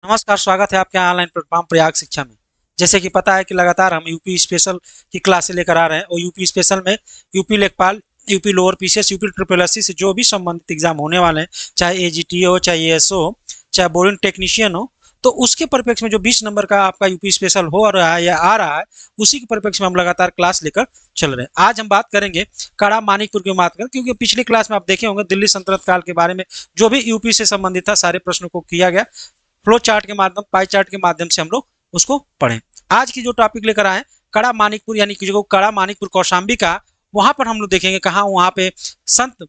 नमस्कार, स्वागत है आपके ऑनलाइन प्लेटफॉर्म प्रयाग शिक्षा में। जैसे कि पता है कि लगातार हम यूपी स्पेशल की क्लासें लेकर आ रहे हैं और यूपी स्पेशल में यूपी लेखपाल, UP lower PCS, UP triple SC से जो भी संबंधित एग्जाम होने वाले हैं, चाहे एजीटी हो, चाहे एएसओ हो, चाहे बोरिंग टेक्नीशियन हो, तो उसके परिप्रेक्ष्य में जो 20 नंबर का आपका यूपी स्पेशल हो रहा है या आ रहा है, उसी के परिप्रेक्ष्य में हम लगातार क्लास लेकर चल रहे हैं। आज हम बात करेंगे कड़ा मानिकपुर की बात करें, क्योंकि पिछली क्लास में आप देखे होंगे दिल्ली सल्तनत काल के बारे में जो भी यूपी से संबंधित था सारे प्रश्नों को किया गया। फ्लो चार्ट के माध्यम, पाई चार्ट के माध्यम से हम लोग उसको पढ़ें। आज की जो टॉपिक लेकर आए, कड़ा मानिकपुर, यानी कि जो कड़ा मानिकपुर कौशाम्बी का, वहां पर हम लोग देखेंगे कहाँ वहां पे संत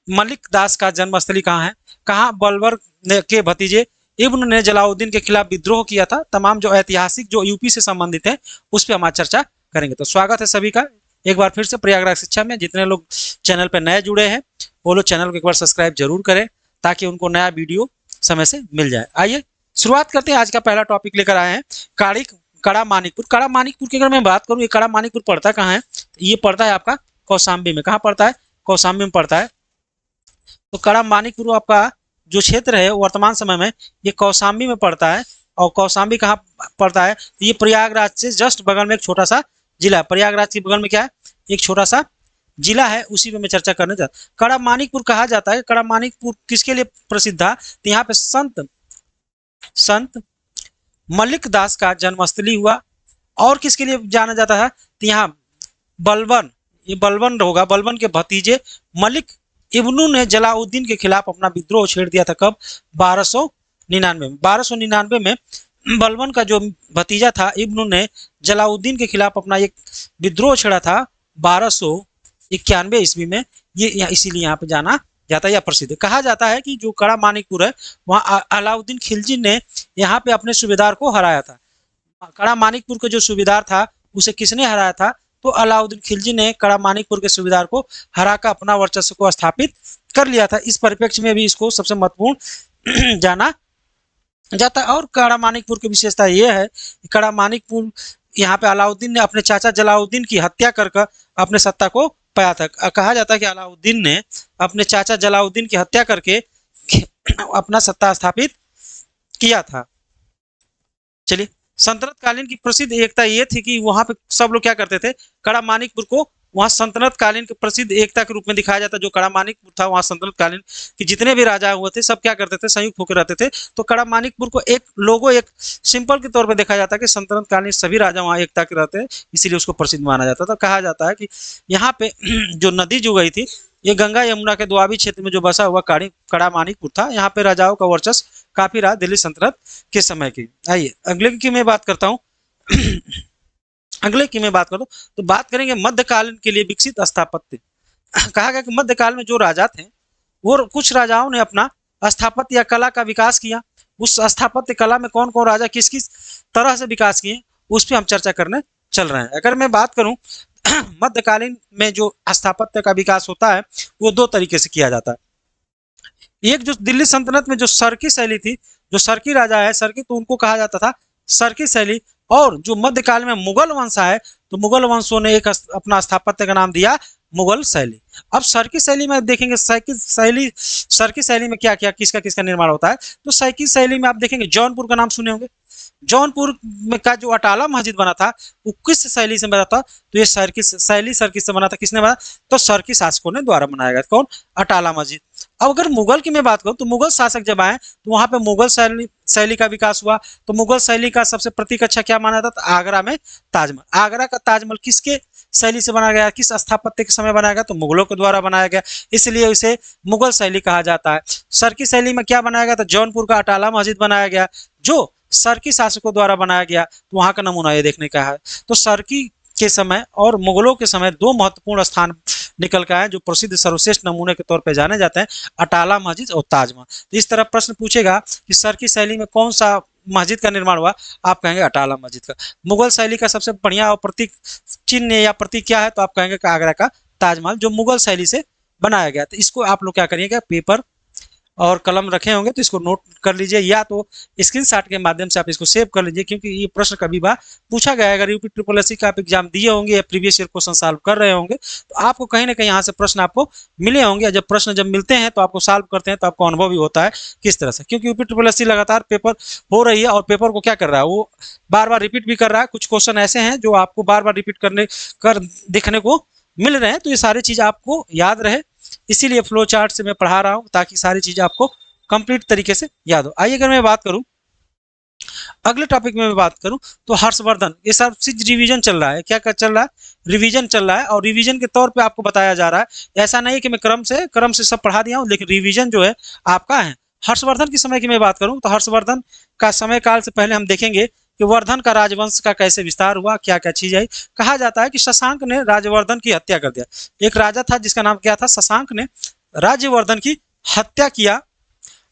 मलिक दास का जन्मस्थली कहाँ है, कहाँ बलवर के भतीजे इब्न ने जलाउद्दीन के खिलाफ विद्रोह किया था। तमाम जो ऐतिहासिक जो यूपी से संबंधित है उस पर हम आज चर्चा करेंगे। तो स्वागत है सभी का एक बार फिर से प्रयागराज शिक्षा में। जितने लोग चैनल पर नए जुड़े हैं वो लोग चैनल को एक बार सब्सक्राइब जरूर करें ताकि उनको नया वीडियो समय से मिल जाए। आइए शुरुआत करते हैं। आज का पहला टॉपिक लेकर आए हैं काड़ी कड़ा मानिकपुर। कड़ा मानिकपुर की अगर मैं बात करूं, ये कड़ा मानिकपुर पड़ता कहाँ है? ये पड़ता है आपका कौशाम्बी में। कहाँ पड़ता है? कौशाम्बी में पड़ता है। तो कड़ा मानिकपुर आपका जो क्षेत्र है वर्तमान समय में ये कौशाम्बी में पड़ता है। और कौशाम्बी कहाँ पड़ता है? तो ये प्रयागराज से जस्ट बगल में एक छोटा सा जिला है। प्रयागराज के बगल में क्या है? एक छोटा सा जिला है, उसी पे मैं चर्चा करने जा। कड़ा मानिकपुर कहा जाता है, कड़ा मानिकपुर किसके लिए प्रसिद्ध था? तो यहाँ पे संत मलिक दास का जन्मस्थली हुआ। और किसके लिए जाना जाता है? तो यहाँ बलबन, ये बलबन होगा, बलबन के भतीजे मलिक इब्नू ने जलाउद्दीन के खिलाफ अपना विद्रोह छेड़ दिया था। कब? 1299 में। 1299 में बलबन का जो भतीजा था इब्नू ने जलाउद्दीन के खिलाफ अपना एक विद्रोह छेड़ा था 1291 ईस्वी में। ये इसीलिए यहाँ पे जाना जाता है या प्रसिद्ध है। कहा जाता है कि जो कड़ा मानिकपुर है वहाँ अलाउद्दीन खिलजी ने यहाँ पे अपने सूबेदार को हराया था। कड़ा मानिकपुर के जो सूबेदार था उसे किसने हराया था? तो अलाउद्दीन खिलजी ने कड़ा मानिकपुर के सूबेदार को हराकर अपना वर्चस्व को स्थापित कर लिया था। इस परिप्रेक्ष्य में भी इसको सबसे महत्वपूर्ण जाना जाता है। और कड़ा मानिकपुर की विशेषता यह है कि कड़ा मानिकपुर यहाँ पे अलाउद्दीन ने अपने चाचा जलाउद्दीन की हत्या कर अपने सत्ता को पाया था। कहा जाता है कि अलाउद्दीन ने अपने चाचा जलाउद्दीन की हत्या करके अपना सत्ता स्थापित किया था। चलिए, सल्तनत कालीन की प्रसिद्ध एकता ये थी कि वहां पे सब लोग क्या करते थे? कड़ा मानिकपुर को वहां सल्तनत कालीन की प्रसिद्ध एकता के रूप में दिखाया जाता है। जो कड़ा मानिकपुर था वहां सल्तनत कालीन के जितने भी राजा हुए थे सब क्या करते थे? संयुक्त होकर रहते थे। तो कड़ा मानिकपुर को एक लोगो, एक सिंपल के तौर पर देखा जाता है कि सल्तनत कालीन सभी राजा वहां एकता के रहते हैं, इसीलिए उसको प्रसिद्ध माना जाता था। कहा जाता है कि यहाँ पे जो नदी जो गई थी ये गंगा यमुना के दोआबी क्षेत्र में जो बसा हुआ कड़ा मानिकपुर था। यहाँ पे राजाओं का वर्चस्व काफी रहा दिल्ली सल्तनत के समय की। आइए अगले की मैं बात करता हूँ। अगले की मैं बात करूँ तो बात करेंगे मध्यकालीन के लिए विकसित स्थापत्य। कहा गया कि मध्यकाल में जो राजा थे वो कुछ राजाओं ने अपना स्थापत्य या कला का विकास किया। उस स्थापत्य कला में कौन कौन राजा किस किस तरह से विकास किए उस पर हम चर्चा करने चल रहे हैं। अगर मैं बात करूं मध्यकालीन में जो स्थापत्य का विकास होता है वो दो तरीके से किया जाता है। एक जो दिल्ली सल्तनत में जो सरकी शैली थी, जो सरकी राजा है, सरकी तो उनको कहा जाता था सरकी शैली। और जो मध्यकाल में मुगल वंश आए तो मुगल वंशों ने एक अपना स्थापत्य का नाम दिया मुगल शैली। अब सरकी शैली में देखेंगे सरकी शैली में क्या क्या किसका किसका निर्माण होता है। तो सरकी शैली में आप देखेंगे जौनपुर का नाम सुने होंगे। जौनपुर में का जो अटाला मस्जिद बना था वो किस शैली से बना था? तो ये सरकी शैली सरकी से बना था। किसने बना? तो सरकी शासकों ने द्वारा बनाया गया। कौन? अटाला मस्जिद। अब अगर मुगल की मैं बात करूं तो मुगल शासक जब आए तो वहां पे मुगल शैली का विकास हुआ। तो मुगल शैली का सबसे प्रतीक अच्छा क्या माना जाता? आगरा में ताजमहल। आगरा का ताजमहल किसके शैली से बनाया गया? किस स्थापत्य के समय बनाया गया? तो मुगलों के द्वारा बनाया गया, इसलिए इसे मुगल शैली कहा जाता है। सरकी शैली में क्या बनाया गया? तो जौनपुर का अटाला मस्जिद बनाया गया जो सरकी शासकों द्वारा बनाया गया। तो वहां का नमूना ये देखने का है। तो सरकी के समय और मुगलों के समय दो महत्वपूर्ण स्थान निकल के आए जो प्रसिद्ध सर्वश्रेष्ठ नमूने के तौर पे जाने जाते हैं, अटाला मस्जिद और ताजमहल। तो इस तरह प्रश्न पूछेगा कि सरकी शैली में कौन सा मस्जिद का निर्माण हुआ, आप कहेंगे अटाला मस्जिद का। मुगल शैली का सबसे बढ़िया और प्रतीक चिन्ह या प्रतीक क्या है? तो आप कहेंगे आगरा का ताजमहल जो मुगल शैली से बनाया गया। तो इसको आप लोग क्या करिएगा पेपर और कलम रखे होंगे तो इसको नोट कर लीजिए, या तो स्क्रीनशॉट के माध्यम से आप इसको सेव कर लीजिए, क्योंकि ये प्रश्न कभी बार पूछा गया है। अगर यूपी ट्रिपल एससी का आप एग्जाम दिए होंगे या प्रीवियस ईयर क्वेश्चन सॉल्व कर रहे होंगे तो आपको कहीं ना कहीं यहाँ से प्रश्न आपको मिले होंगे। जब प्रश्न जब मिलते हैं तो आपको सॉल्व करते हैं तो आपको अनुभव भी होता है किस तरह से, क्योंकि यूपी ट्रिपल एससी लगातार पेपर हो रही है और पेपर को क्या कर रहा है, वो बार बार रिपीट भी कर रहा है। कुछ क्वेश्चन ऐसे हैं जो आपको बार बार रिपीट कर दिखने को मिल रहे हैं, तो ये सारी चीज़ आपको याद रहे, इसीलिए फ्लो चार्ट से मैं पढ़ा रहा हूँ ताकि सारी चीज़ें आपको कंप्लीट तरीके से याद हो। आइए अगर मैं बात करूँ अगले टॉपिक में मैं बात करूं तो हर्षवर्धन, ये सब चीज रिवीजन चल रहा है। क्या क्या चल रहा है, रिवीजन चल रहा है, और रिवीजन के तौर पे आपको बताया जा रहा है। ऐसा नहीं है कि मैं क्रम से सब पढ़ा दिया हूं, लेकिन रिवीजन जो है आपका है। हर्षवर्धन के समय की मैं बात करूं तो हर्षवर्धन का समय काल से पहले हम देखेंगे कि वर्धन का राजवंश का कैसे विस्तार हुआ, क्या क्या चीज आई। कहा जाता है कि शशांक ने राजवर्धन की हत्या कर दिया। एक राजा था जिसका नाम क्या था, शशांक ने राज्यवर्धन की हत्या किया।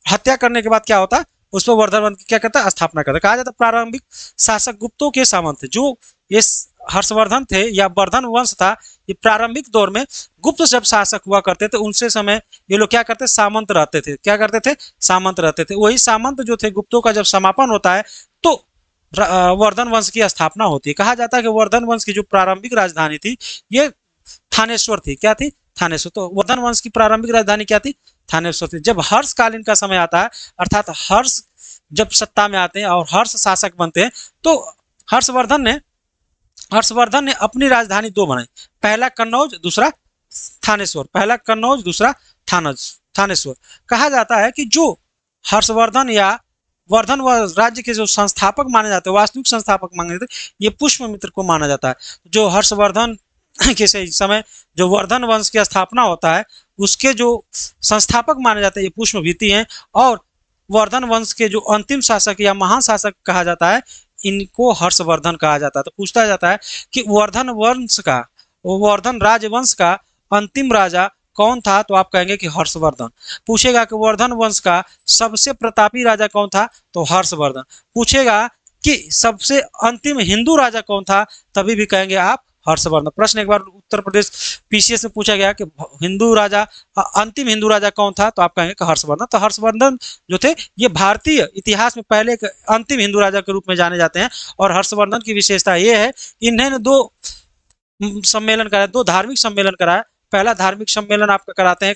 हत्या करने के बाद क्या होता, उस पर वर्धन की क्या करता है, स्थापना करता। कहा जाता प्रारंभिक शासक गुप्तों के सामंत थे। जो ये हर्षवर्धन थे या वर्धन वंश था, ये प्रारंभिक दौर में गुप्त जब शासक हुआ करते थे उनसे समय ये लोग क्या करते, सामंत रहते थे। क्या करते थे, सामंत रहते थे। वही सामंत जो थे गुप्तों का जब समापन होता है तो वर्धन वंश की स्थापना होती है। कहा जाता है कि वर्धन वंश की जो प्रारंभिक राजधानी थी ये थानेश्वर थी। क्या थी, थानेश्वर। तो वर्धन वंश की प्रारंभिक राजधानी क्या थी, थानेश्वर थी। जब हर्षकालीन का समय आता है, अर्थात हर्ष जब सत्ता में आते हैं और हर्ष शासक बनते हैं, तो हर्षवर्धन ने अपनी राजधानी दो बनाई, पहला कन्नौज दूसरा थानेश्वर। पहला कन्नौज दूसरा थानेश्वर। कहा जाता है कि जो हर्षवर्धन या वर्धन राज्य के जो संस्थापक माने जाते हैं, वास्तविक संस्थापक माने जाते हैं, ये पुष्यमित्र को माना जाता है। जो हर्षवर्धन के समय जो वर्धन वंश की स्थापना होता है उसके जो संस्थापक माने जाते हैं ये पुष्यमित्र हैं, और वर्धन वंश के जो अंतिम शासक या महाशासक कहा जाता है इनको हर्षवर्धन कहा जाता है। तो पूछता जाता है कि वर्धन राजवंश का अंतिम राजा कौन था, तो आप कहेंगे कि हर्षवर्धन। पूछेगा कि वर्धन वंश का सबसे प्रतापी राजा कौन था, तो हर्षवर्धन। पूछेगा कि सबसे अंतिम हिंदू राजा कौन था, तभी भी कहेंगे आप हर्षवर्धन। प्रश्न एक बार उत्तर प्रदेश पीसीएस में पूछा गया कि अंतिम हिंदू राजा कौन था, तो आप कहेंगे कि हर्षवर्धन। तो हर्षवर्धन जो थे ये भारतीय इतिहास में पहले एक अंतिम हिंदू राजा के रूप में जाने जाते हैं। और हर्षवर्धन की विशेषता ये है, इन्होंने दो सम्मेलन कराया, दो धार्मिक सम्मेलन कराया। पहला धार्मिक सम्मेलन आपका कराते हैं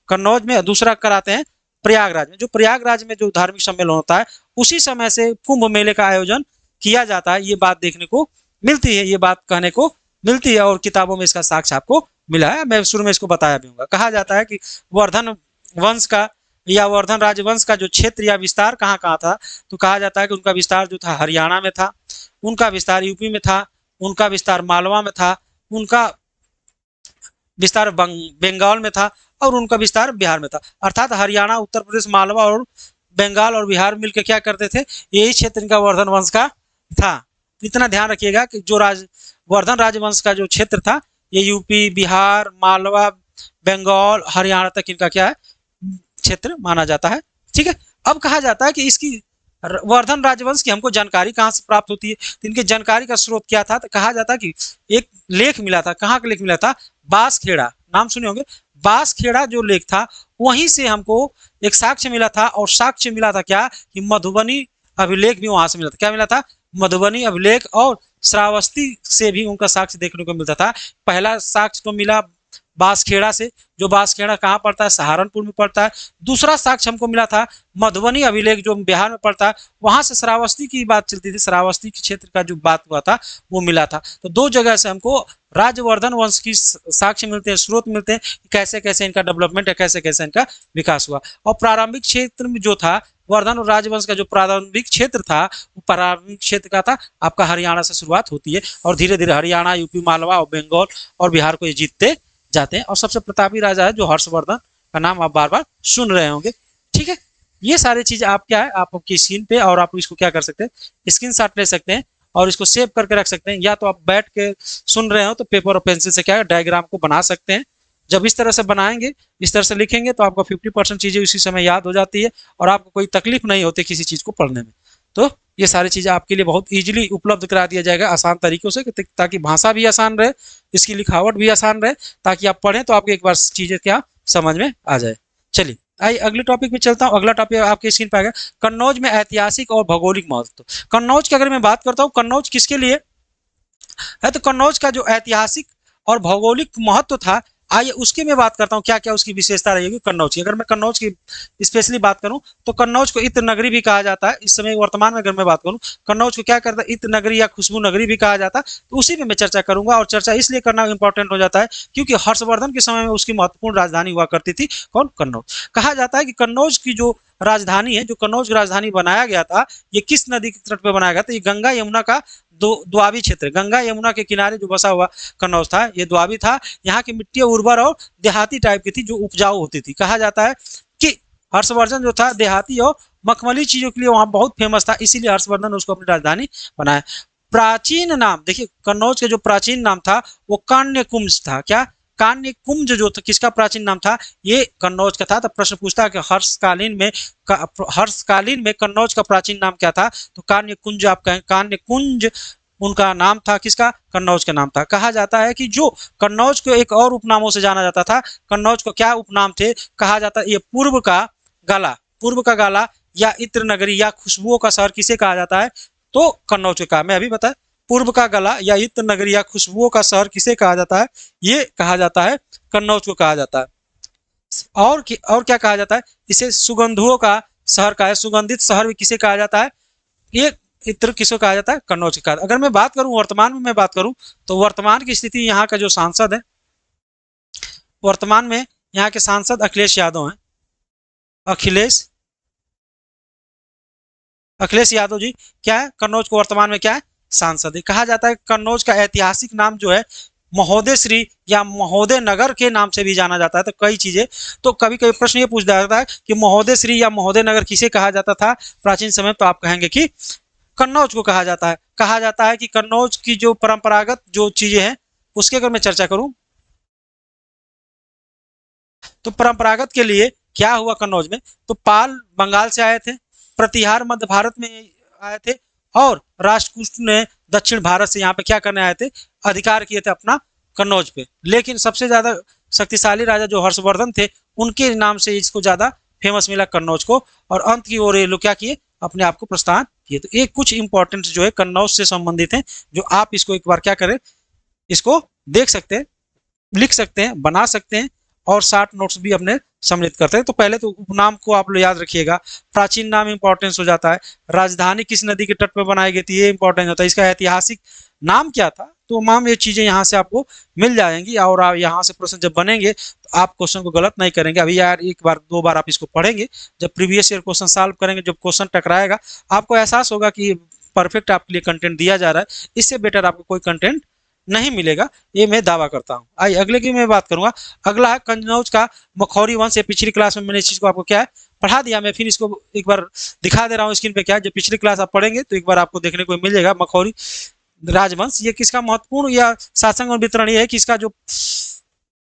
कन्नौज में, दूसरा कराते हैं प्रयागराज में। जो प्रयागराज में जो धार्मिक सम्मेलन होता है उसी समय से कुंभ मेले का आयोजन किया जाता है। ये बात देखने को मिलती है, ये बात कहने को मिलती है, और किताबों में इसका साक्ष्य आपको मिला है। मैं शुरू में इसको बताया भी हूँ। कहा जाता है कि वर्धन वंश का या वर्धन राजवंश का जो क्षेत्र या विस्तार कहाँ कहाँ था, तो कहा जाता है कि उनका विस्तार जो था हरियाणा में था, उनका विस्तार यूपी में था, उनका विस्तार मालवा में था, उनका विस्तार बंगाल में था, और उनका विस्तार बिहार में था। अर्थात हरियाणा, उत्तर प्रदेश, मालवा और बंगाल और बिहार मिलकर क्या करते थे, यही क्षेत्र इनका वर्धन वंश का था। इतना ध्यान रखिएगा कि जो वर्धन राजवंश का जो क्षेत्र था ये यूपी, बिहार, मालवा, बंगाल, हरियाणा तक इनका क्या है, क्षेत्र माना जाता है। ठीक है। अब कहा जाता है कि इसकी वर्धन राजवंश की हमको जानकारी कहाँ से प्राप्त होती है, तो इनकी जानकारी का स्रोत क्या था, तो कहा जाता है कि एक लेख मिला था। कहाँ का लेख मिला था, बांसखेड़ा, नाम सुने होंगे। बांसखेड़ा जो लेख था वहीं से हमको एक साक्ष्य मिला था, और साक्ष्य मिला था क्या, कि मधुबनी अभिलेख भी वहां से मिला था। क्या मिला था, मधुबनी अभिलेख, और श्रावस्ती से भी उनका साक्ष्य देखने को मिलता था। पहला साक्ष्य तो मिला बांसखेड़ा से, जो बांसखेड़ा कहाँ पड़ता है, सहारनपुर में पड़ता है। दूसरा साक्ष्य हमको मिला था मधुबनी अभिलेख जो बिहार में पड़ता है, वहां से श्रावस्ती की बात चलती थी, श्रावस्ती के क्षेत्र का जो बात हुआ था वो मिला था। तो दो जगह से हमको राजवर्धन वंश की साक्ष्य मिलते हैं, स्रोत मिलते हैं, कैसे कैसे इनका डेवलपमेंट है, कैसे कैसे इनका विकास हुआ। और प्रारंभिक क्षेत्र में जो था वर्धन और राजवंश का जो प्रारंभिक क्षेत्र था वो प्रारंभिक क्षेत्र का था आपका हरियाणा से शुरुआत होती है, और धीरे धीरे हरियाणा, यूपी, मालवा और बंगाल और बिहार को ये जीतते जाते हैं। और सबसे प्रतापी राजा है जो हर्षवर्धन का नाम आप बार बार सुन रहे होंगे। ठीक है। ये सारी चीज आप क्या है, आप आपकी स्क्रीन पे, और आप इसको क्या कर सकते हैं, स्क्रीनशॉट ले सकते हैं और इसको सेव करके रख सकते हैं। या तो आप बैठ के सुन रहे हो तो पेपर और पेंसिल से क्या है, डायग्राम को बना सकते हैं। जब इस तरह से बनाएंगे, इस तरह से लिखेंगे, तो आपको 50% चीजें उसी समय याद हो जाती है, और आपको कोई तकलीफ नहीं होती किसी चीज को पढ़ने में। तो ये सारी चीजें आपके लिए बहुत इजीली उपलब्ध करा दिया जाएगा आसान तरीकों से, ताकि भाषा भी आसान रहे, इसकी लिखावट भी आसान रहे, ताकि आप पढ़ें तो आपको एक बार चीजें क्या समझ में आ जाए। चलिए आइए अगले टॉपिक पे चलता हूँ। अगला टॉपिक आपके स्क्रीन पे आ गया, कन्नौज में ऐतिहासिक और भौगोलिक महत्व। कन्नौज की अगर मैं बात करता हूँ, कन्नौज किसके लिए है, तो कन्नौज का जो ऐतिहासिक और भौगोलिक महत्व था, आइए उसकी मैं बात करता हूँ, क्या क्या उसकी विशेषता रहेगी कन्नौज की। अगर मैं कन्नौज की स्पेशली बात करूं, तो कन्नौज को इत्र नगरी भी कहा जाता है। इस समय वर्तमान में अगर मैं बात करूं, कन्नौज को क्या करता है, इत्र नगरी या खुशबू नगरी भी कहा जाता है। तो उसी पे मैं चर्चा करूंगा, और चर्चा इसलिए करना इंपॉर्टेंट हो जाता है क्योंकि हर्षवर्धन के समय में उसकी महत्वपूर्ण राजधानी हुआ करती थी, कौन, कन्नौज। कहा जाता है कि कन्नौज की जो राजधानी है, जो कन्नौज की राजधानी बनाया गया था, ये किस नदी के तट पर बनाया गया था, ये गंगा यमुना का द्वाबी क्षेत्र, गंगा यमुना के किनारे जो बसा हुआ कन्नौज था, ये द्वाबी था। यहाँ की मिट्टी उर्वर और देहाती टाइप की थी, जो उपजाऊ होती थी। कहा जाता है कि हर्षवर्धन जो था देहाती और मखमली चीजों के लिए वहां बहुत फेमस था, इसीलिए हर्षवर्धन उसको अपनी राजधानी बनाया। प्राचीन नाम देखिए, कन्नौज का जो प्राचीन नाम था वो कान्यकुंज था। क्या, कान्यकुंज जो था, किसका प्राचीन नाम था, ये कन्नौज का था। तो प्रश्न पूछता है कि हर्षकालीन में कन्नौज का प्राचीन नाम क्या था, तो कान्यकुंज आप कहें, कान्यकुंज उनका नाम था, किसका, कन्नौज का नाम था। कहा जाता है कि जो कन्नौज को एक और उपनामों से जाना जाता था, कन्नौज को क्या उपनाम थे, कहा जाता है ये पूर्व का गाला, पूर्व का गाला या इत्र नगरी या खुशबुओं का शहर किसे कहा जाता है, तो कन्नौज को कहा। मैं अभी बताया, पूर्व का गला या इत्र नगरी या खुशबुओं का शहर किसे कहा जाता है, ये कहा जाता है कन्नौज को कहा जाता है। और क्या कहा जाता है, इसे सुगंधुओं का शहर का है, सुगंधित शहर भी किसे कहा जाता है, ये इत्र किसको कहा जाता है, कन्नौज के कहा। अगर मैं बात करूं वर्तमान में, मैं बात करूं तो वर्तमान की स्थिति यहाँ का जो सांसद है, वर्तमान में यहाँ के सांसद अखिलेश यादव हैं। अखिलेश अखिलेश यादव जी क्या है, कन्नौज को वर्तमान में क्या है, सांसद है। कहा जाता है कन्नौज का ऐतिहासिक नाम जो है महोदय श्री या महोदय नगर के नाम से भी जाना जाता है। तो कई चीजें, तो कभी कभी प्रश्न ये पूछा जाता है कि महोदय श्री या महोदय नगर किसे कहा जाता था प्राचीन समय, तो आप कहेंगे कि कन्नौज को कहा जाता है। कहा जाता है कि कन्नौज की जो परंपरागत जो चीजें हैं उसकी अगर मैं चर्चा करूं, तो परंपरागत के लिए क्या हुआ कन्नौज में, तो पाल बंगाल से आए थे, प्रतिहार मध्य भारत में आए थे, और राष्ट्रकूट ने दक्षिण भारत से यहाँ पे क्या करने आए थे, अधिकार किए थे अपना कन्नौज पे। लेकिन सबसे ज्यादा शक्तिशाली राजा जो हर्षवर्धन थे, उनके नाम से इसको ज्यादा फेमस मिला कन्नौज को, और अंत की ओर ये लोग क्या किए, अपने आप को प्रस्थान किए। तो ये कुछ इंपॉर्टेंट जो है कन्नौज से संबंधित है, जो आप इसको एक बार क्या करें, इसको देख सकते हैं, लिख सकते हैं, बना सकते हैं, और शार्ट नोट्स भी अपने सम्मिलित करते हैं। तो पहले तो उपनाम को आप लोग याद रखिएगा, प्राचीन नाम इंपॉर्टेंस हो जाता है, राजधानी किस नदी के तट पर बनाई गई थी ये इंपॉर्टेंट होता है, इसका ऐतिहासिक नाम क्या था, तो तमाम ये चीजें यहाँ से आपको मिल जाएंगी। और आप यहाँ से प्रश्न जब बनेंगे तो आप क्वेश्चन को गलत नहीं करेंगे। अभी यार एक बार दो बार आप इसको पढ़ेंगे, जब प्रीवियस ईयर क्वेश्चन सॉल्व करेंगे, जब क्वेश्चन टकराएगा, आपको एहसास होगा कि परफेक्ट आपके लिए कंटेंट दिया जा रहा है, इससे बेटर आपको कोई कंटेंट नहीं मिलेगा, ये मैं दावा करता हूँ। आइए अगले की मैं बात करूंगा। अगला है कन्नौज का मखौरी वंश। पिछली क्लास में मैंने इस चीज को आपको क्या है पढ़ा दिया, मैं फिर इसको एक बार दिखा दे रहा हूँ स्क्रीन पे। क्या है, जब पिछली क्लास आप पढ़ेंगे तो एक बार आपको देखने को मिलेगा मखौरी राजवंश। ये किसका महत्वपूर्ण या शासन और वितरण ये है कि इसका जो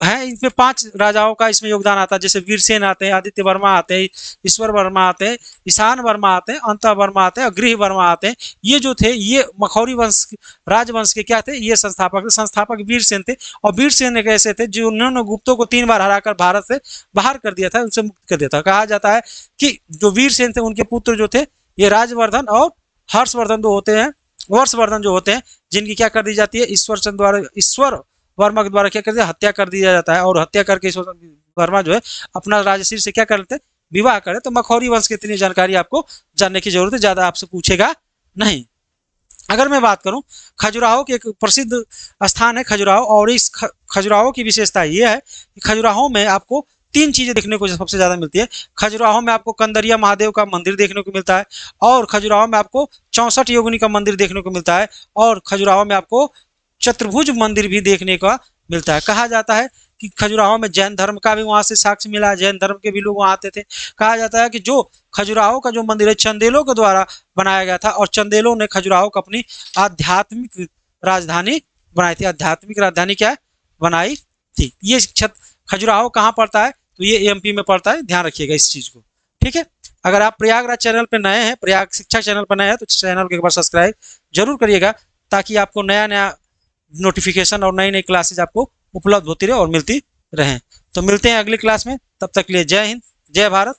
है, इसमें 5 राजाओं का इसमें योगदान आता है। जैसे वीरसेन आते हैं, आदित्य वर्मा आते हैं, ईश्वर वर्मा आते हैं, ईशान वर्मा आते हैं, अंता वर्मा आते हैं, और गृह वर्मा आते हैं। ये जो थे, ये मखौरी वंश राजवंश के क्या थे, ये संस्थापक वीरसेन थे। और वीरसेन एक ऐसे थे जिन्होंने गुप्तों को 3 बार हराकर भारत से बाहर कर दिया था, उनसे मुक्त कर दिया था। कहा जाता है कि जो वीरसेन थे, उनके पुत्र जो थे, ये राजवर्धन और हर्षवर्धन जो होते हैं, वर्षवर्धन जो होते हैं, जिनकी क्या कर दी जाती है, ईश्वर वर्मा के द्वारा क्या कर दिया, हत्या कर दिया जाता है। और हत्या करके वर्मा जो है अपना राजश्री से क्या कर लेते हैं, विवाह करे। तो मखौरी वंश की इतनी जानकारी आपको जानने की जरूरत है, ज्यादा आपसे पूछेगा नहीं। अगर मैं बात करूं, खजुराहो के एक प्रसिद्ध स्थान है खजुराहो, और इस खजुराहो की विशेषता ये है कि खजुराहो में आपको 3 चीजें देखने को सबसे ज्यादा मिलती है। खजुराहो में आपको कंदरिया महादेव का मंदिर देखने को मिलता है, और खजुराहो में आपको 64 योगिनी का मंदिर देखने को मिलता है, और खजुराहो में आपको चतुर्भुज मंदिर भी देखने का मिलता है। कहा जाता है कि खजुराहो में जैन धर्म का भी वहां से साक्ष्य मिला है, जैन धर्म के भी लोग वहां आते थे। कहा जाता है कि जो खजुराहो का जो मंदिर है चंदेलों के द्वारा बनाया गया था, और चंदेलों ने खजुराहो को अपनी आध्यात्मिक राजधानी बनाई थी। आध्यात्मिक राजधानी क्या बनाई थी। ये खजुराहो कहाँ पड़ता है, तो ये एमपी में पड़ता है, ध्यान रखिएगा इस चीज को, ठीक है। अगर आप प्रयागराज चैनल पर नए हैं, प्रयाग शिक्षा चैनल पर नए हैं, तो चैनल को एक बार सब्सक्राइब जरूर करिएगा, ताकि आपको नया नया नोटिफिकेशन और नई नई क्लासेज आपको उपलब्ध होती रहे और मिलती रहें। तो मिलते हैं अगली क्लास में, तब तक के लिए जय हिंद, जय भारत।